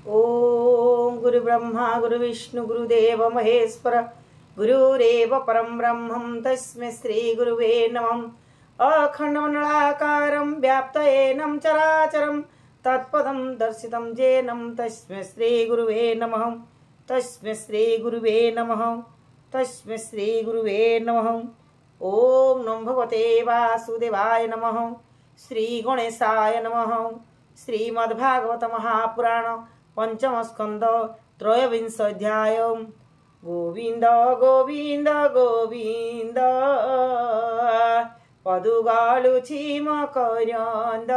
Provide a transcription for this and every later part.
ओम गुरु ब्रह्मा गुरु विष्णु गुरुदेव महेश्वर गुरुरेव परम ब्रह्मं तस्मै श्री गुरुवे नमः। अखंडमंडलाकारं व्याप्तयेनं चराचरं तत्पदं दर्शितं येनं तस्मै श्री गुरुवे नमः। तस्मै श्री गुरुवे नमः। तस्मै श्री गुरुवे नमः। ओम नमो भगवते वासुदेवाय नमः। श्री गणेशाय नमः। श्रीमद्भागवत महापुराण पंचम स्कंद त्रयोविंश अध्याय। गोविंद गोविंद गोविंद पदुगालुछि मकरंद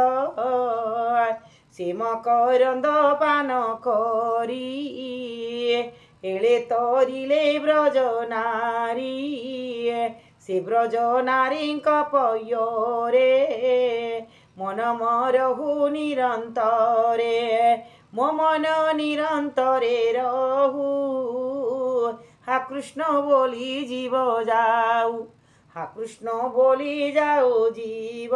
से मकरंद पान करी एले तरिले ब्रज नारी से ब्रज नारी पयोरे मन मरहु निरंतरे मो मन निरंतरे रहू हा कृष्ण बोली जीव जाऊ हा कृष्ण बोली जाऊ जीव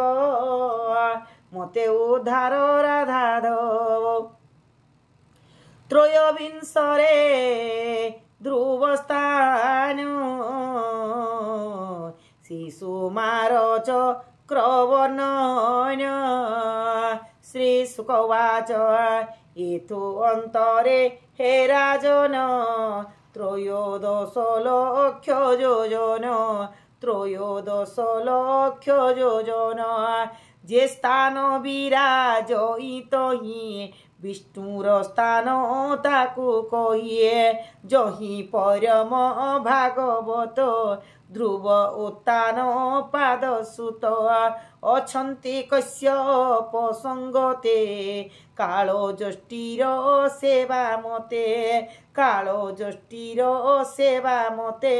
मते उद्धार राधाधव। त्रयोविंशरे ध्रुवस्थान शिशुमार चक्रवर्णन श्री सुकवाच इथु अंतरे हे राजन त्रयोदश लक्ष योजन त्रयोदश लक्ष योजन जे स्थान विराजित ही विष्णुर स्थान ताकू कहिए जही परम भागवत ध्रुव उत्तान पादसुत अछन्ति कश्यप संगते कालो ज्येष्ठिर सेवा मते कालो ज्येष्ठिर सेवा मते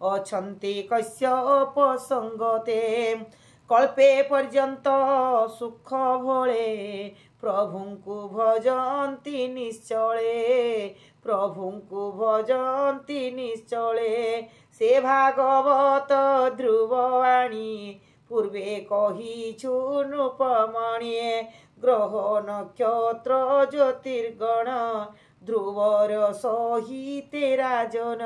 अछन्ति कश्यप संगते कल्पे पर्यंत सुख भोले प्रभुंकु भजन्ति निश्चले प्रभुंकु भजन्ति निश्चले से भागवत ध्रुववाणी पूर्वे कहिछु नृपमणि ग्रह नक्षत्र ज्योतिर्गण ध्रुवर सहिते राजन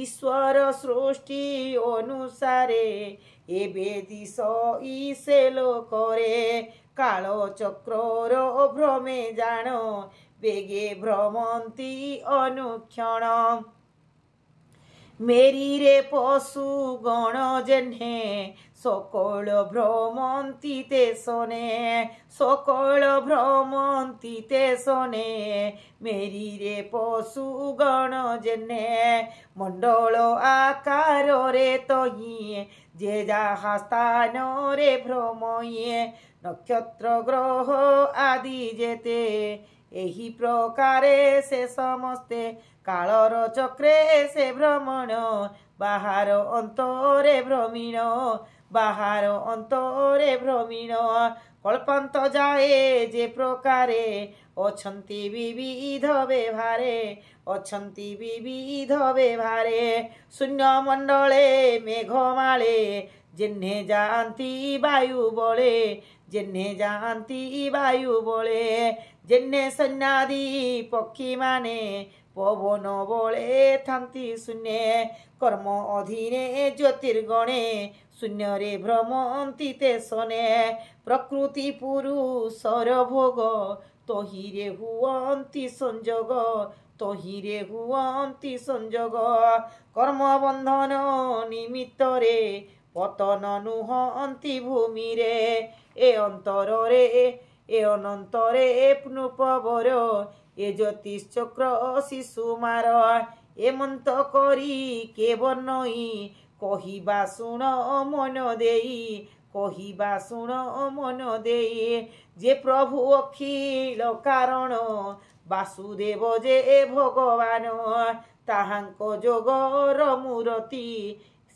ईश्वर सृष्टि अनुसारे एबे दिश इसे लोकरे कालो चक्रर भ्रमे जान बेगे भ्रमंती अनुक्षण मेरी रे पशु गण जेन्हे सकल भ्रमंती ते सने सकल भ्रमंती ते सने मेरी रे पशु गण जेन्हे मंडल आकार रे तही जे जहा स्थान रे भ्रमये नक्षत्र ग्रह आदि जेते एही प्रकारे से समस्ते कालर चक्रे से भ्रमण बाहर अंतरे भ्रमीण बाहर अंतरे भ्रमीण कल्पांत जाए जे प्रकारे अछन्ति विविध व्यवहारे अछन्ति विविध व्यवहारे शून्य मंडले मेघमाले जेन्हे जाती वायु बले जेन्हे जाती वायु बले जेन्हे सन्नादि पक्षी माने पवन बले थांती शून्य कर्म अधीने ज्योतिर्गणे शून्य रे भ्रमंती ते सने प्रकृति पुरुषर भोग तहिरे हुअन्ति संजोग तहिरे हुअन्ति संजोग कर्म बंधन निमित्तरे पतन नुहन्ति भूमि रे ए अंतरे ए अनंतरे पुनपवर ए ज्योतिश्चक्र शिशुमार ए मंत करी के वर्णई कहिबा शुण मन देई कहिबा शुण मन देई जे प्रभु अखिल कारण वासुदेव जे भगवान ताहांको जोगर मूर्ति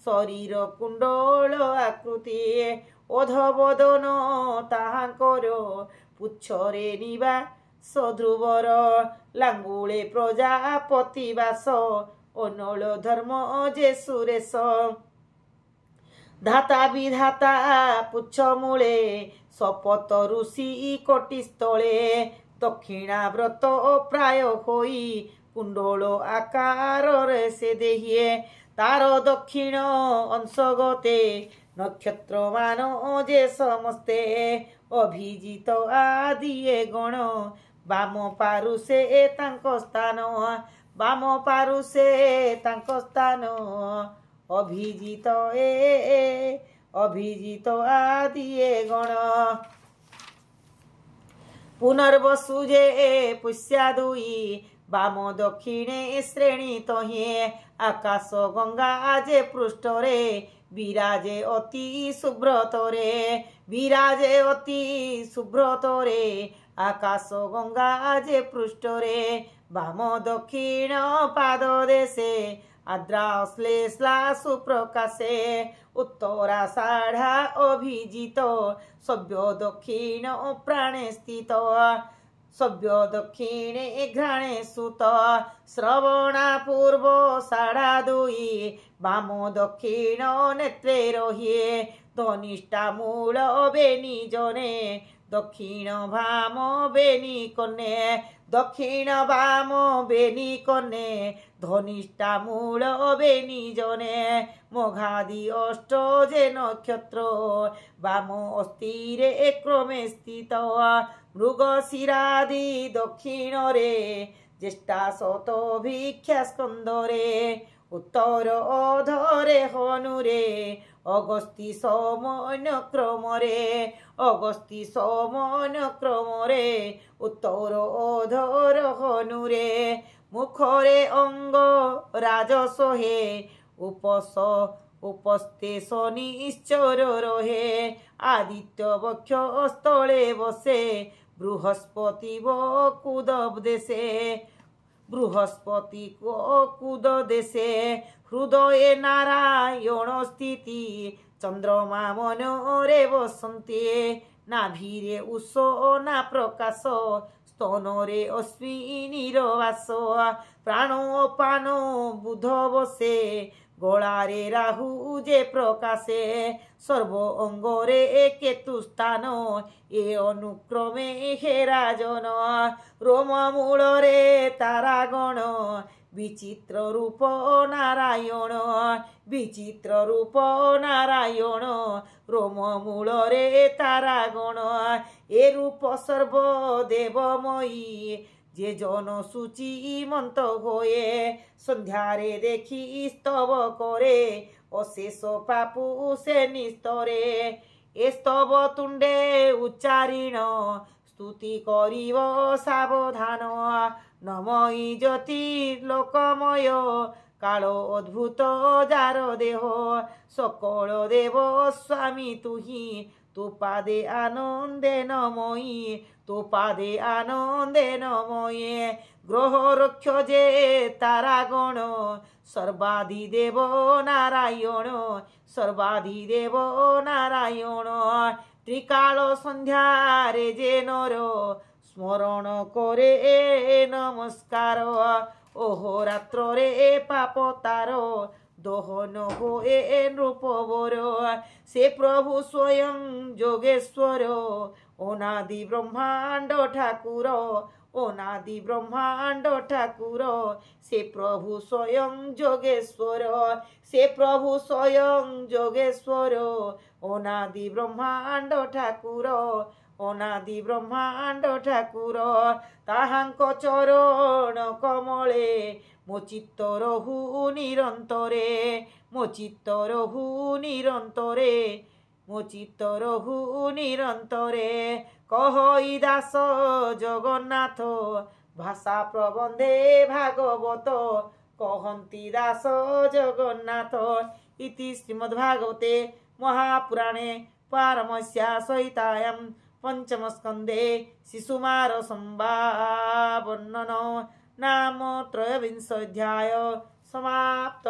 शरीर कुंडल आकृति ओधबदन ताहांकर पुच्छरे निवा सध्रुवर लांगुले प्रजापति वास अनल धर्म जे सुरेश धाता विधाता पुच्छ मूले शपथ ऋषि कोटिस्थले दक्षिणाव्रत प्राय होई कुंडल आकार से देहिए तार दक्षिण अंश गते नक्षत्र मान जे समस्ते अभिजित आदिए गण बाम पारुषे तांको स्थान बाम पारुषे तांको स्थान अभिजित अभिजित आदिए गण पुनर्वसु जे पुष्या दुई बाम दक्षिणे श्रेणी तहे आकाश गंगा जे पृष्ठरे विराजे अति शुभ्रतरे विराजे अति शुभ्रतरे आकाश गंगा जे पृष्ठरे बाम दक्षिण पाद देशे आद्रा अश्लेषा सुप्रकाशे उत्तरा साढ़ा अभिजित सभ्य दक्षिण प्राणे स्थित सभ्य दक्षिणे घ्राणे सुत श्रवणा पूर्व साढ़ा दुई बाम दक्षिण नेत्रे रहिए धनिष्ठा मूल बेनी जने दक्षिण भाम बेनी कने दक्षिण वाम बेनी कने धनिष्ठा मूल बेनी जने मघादि अष्ट जे नक्षत्र वाम अस्थिरे क्रमे स्थित मृगशिरादि दक्षिण रे ज्येष्ठा शत भिक्षा स्कंदरे उत्तर अधरे हनुरे अगस्ती समन क्रमरे अगस्ती समन क्रमरे उत्तर अधर हनुरे मुखरे अंग राजसहे उपस्थे शनिश्चर रहे आदित्य वक्ष स्थले बसे बृहस्पति वकुद देशे बृहस्पति कुद देशे हृदये नारायण स्थिति चंद्रमा मनरे बसन्ते नाभिरे उषोना प्रकाश स्तनरे अश्विनीर वास प्राणो अपानो बुध बसे गलारे राहु जे प्रकाशे सर्व अंगरे केतु स्थान ए अनुक्रमे हे राजन रोम मूलरे तारागण विचित्र रूप नारायण विचित्र रूप नारायण रोम मूलरे तारागण ए रूप सर्व देवमयी जे जन सूची मंत होए संध्यारे देखी स्तव करे अशेष पापु से निस्तरे ए स्तव तुंडे उच्चारिण स्तुति करिव सावधान नमई ज्योति लोकमय कालो अद्भुत जार देह सकल देव स्वामी तुही तु पादे आनंदे नमयी तु पादे आनंदे नमये ग्रह रक्ष जे तारागण सर्वाधिदेव नारायण सर्वाधिदेव नारायण त्रिकाल संध्यारे जे नर स्मरण करे नमस्कार ओहो रात्र रे पाप तार दहन होए नृपवर से प्रभु स्वयं जोगेश्वर अनादि ब्रह्मांड ठाकुर अनादि ब्रह्मांड ठाकुर से प्रभु स्वयं जोगेश्वर से प्रभु स्वयं जोगेश्वर अनादि ब्रह्मांड ठाकुर अनादि ब्रह्मांड ठाकुर ताहांक चरण कमले मो चित्त रहु निरंतरे मो चित्त रहु निरंतरे मो चित्त रहु निरंतरे कहई दास जगन्नाथ भाषा प्रबंधे भागवत कहन्ति दास जगन्नाथ इति श्रीमद्भागवते महापुराणे पारमस्या सहितायां पंचमस्कंदे शिशुमार संवावर्णन नाम 23 अध्याय समाप्त।